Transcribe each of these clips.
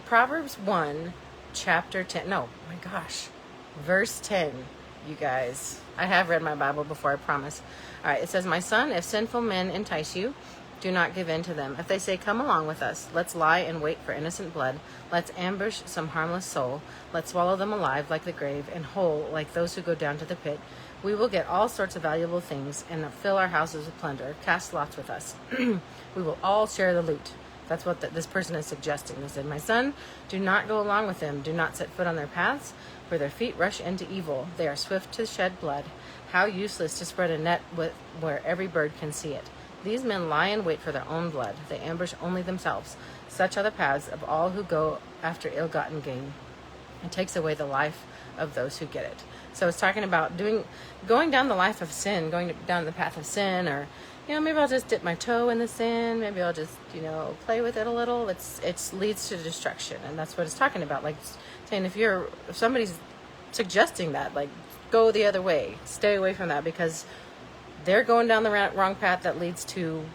Proverbs 1, chapter 10. No, my gosh. Verse 10, you guys. I have read my Bible before, I promise. All right, it says, "My son, if sinful men entice you, do not give in to them. If they say, 'Come along with us, let's lie and wait for innocent blood. Let's ambush some harmless soul. Let's swallow them alive like the grave and whole like those who go down to the pit. We will get all sorts of valuable things and fill our houses with plunder. Cast lots with us. We will all share the loot." That's what this person is suggesting. They said, "My son, do not go along with them. Do not set foot on their paths, for their feet rush into evil. They are swift to shed blood. How useless to spread a net where every bird can see it. These men lie in wait for their own blood. They ambush only themselves. Such are the paths of all who go after ill-gotten gain. It takes away the life of those who get it." So it's talking about going down the life of sin, going down the path of sin, or, maybe I'll just dip my toe in the sin. Maybe I'll just, play with it a little. It leads to destruction. And that's what it's talking about. Like saying, if somebody's suggesting that, like, go the other way, stay away from that, because they're going down the wrong path that leads to,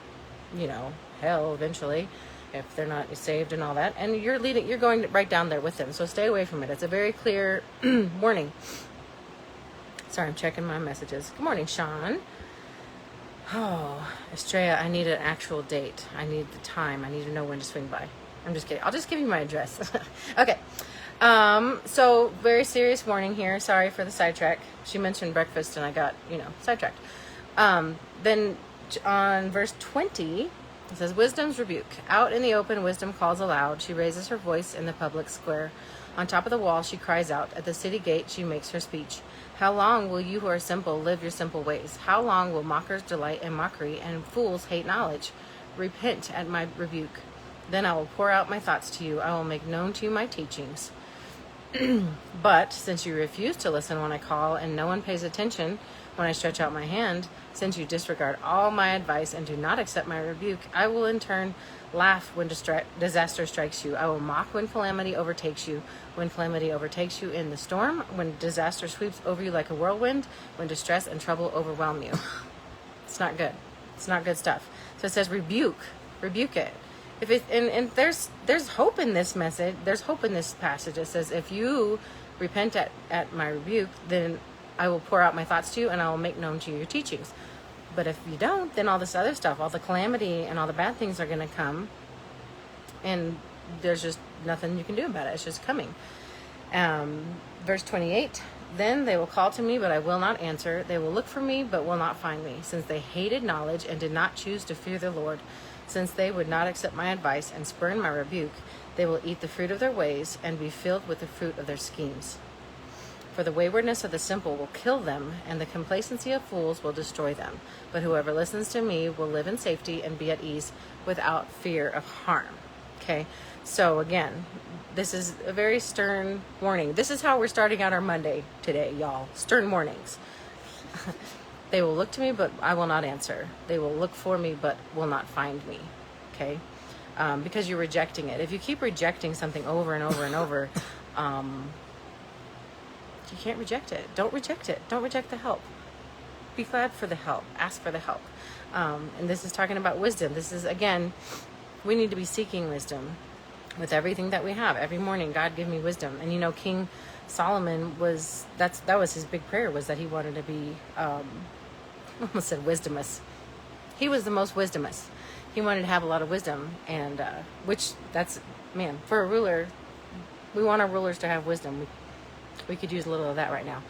hell eventually, if they're not saved and all that. And you're going right down there with them. So stay away from it. It's a very clear warning. Sorry, I'm checking my messages. Good morning, Sean. Oh, Estrella, I need an actual date. I need the time. I need to know when to swing by. I'm just kidding. I'll just give you my address. Okay. So very serious warning here. Sorry for the sidetrack. She mentioned breakfast and I got, sidetracked. Then on verse 20, it says, "Wisdom's rebuke. Out in the open, wisdom calls aloud. She raises her voice in the public square. On top of the wall, she cries out. At the city gate, she makes her speech. How long will you who are simple live your simple ways? How long will mockers delight in mockery and fools hate knowledge? Repent at my rebuke. Then I will pour out my thoughts to you. I will make known to you my teachings. But since you refuse to listen when I call and no one pays attention when I stretch out my hand, since you disregard all my advice and do not accept my rebuke, I will in turn laugh when disaster strikes you. I will mock when calamity overtakes you. When calamity overtakes you in the storm, when disaster sweeps over you like a whirlwind, when distress and trouble overwhelm you." It's not good. It's not good stuff. So it says rebuke it. If it and there's hope in this message. There's hope in this passage. It says, if you repent at my rebuke, then I will pour out my thoughts to you and I will make known to you your teachings. But if you don't, then all this other stuff, all the calamity and all the bad things are going to come, and there's just nothing you can do about it. It's just coming. Verse 28, "Then they will call to me, but I will not answer. They will look for me, but will not find me, since they hated knowledge and did not choose to fear the Lord. Since they would not accept my advice and spurn my rebuke, they will eat the fruit of their ways and be filled with the fruit of their schemes. For the waywardness of the simple will kill them, and the complacency of fools will destroy them. But whoever listens to me will live in safety and be at ease without fear of harm." Okay, so again, this is a very stern warning. This is how we're starting out our Monday today, y'all. Stern warnings. "They will look to me, but I will not answer. They will look for me, but will not find me." Okay, because you're rejecting it. If you keep rejecting something over and over and over, you can't reject it. Don't reject it. Don't reject the help. Be glad for the help. Ask for the help. And this is talking about wisdom. This is, again, we need to be seeking wisdom with everything that we have. Every morning, God, give me wisdom. And King Solomon that was his big prayer, was that he wanted to be, I almost said wisdomous. He was the most wisdomous. He wanted to have a lot of wisdom, and for a ruler, we want our rulers to have wisdom. We could use a little of that right now.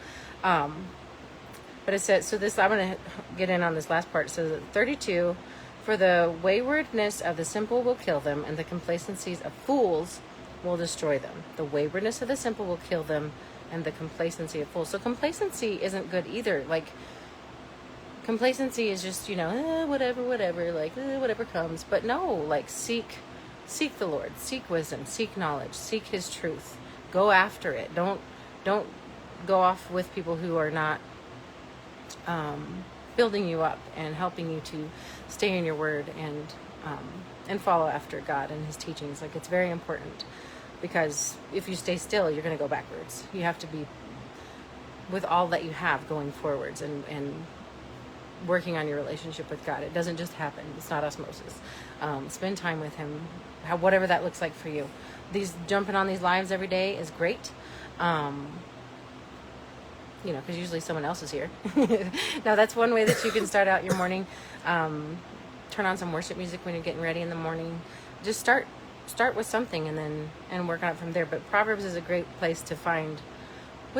But it says, I'm going to get in on this last part. So 32, "For the waywardness of the simple will kill them, and the complacencies of fools will destroy them." The waywardness of the simple will kill them, and the complacency of fools. So complacency isn't good either. Like, complacency is just, whatever, whatever comes. But no, like, seek the Lord, seek wisdom, seek knowledge, seek his truth. Go after it. Don't go off with people who are not building you up and helping you to stay in your word and follow after God and his teachings. Like, it's very important, because if you stay still, you're going to go backwards. You have to be with all that you have going forwards and working on your relationship with God. It doesn't just happen. It's not osmosis. Spend time with him whatever that looks like for you. Jumping on these lives every day is great. Because usually someone else is here. Now, that's one way that you can start out your morning. Turn on some worship music when you're getting ready in the morning. Just start with something and work on it from there. But Proverbs is a great place to find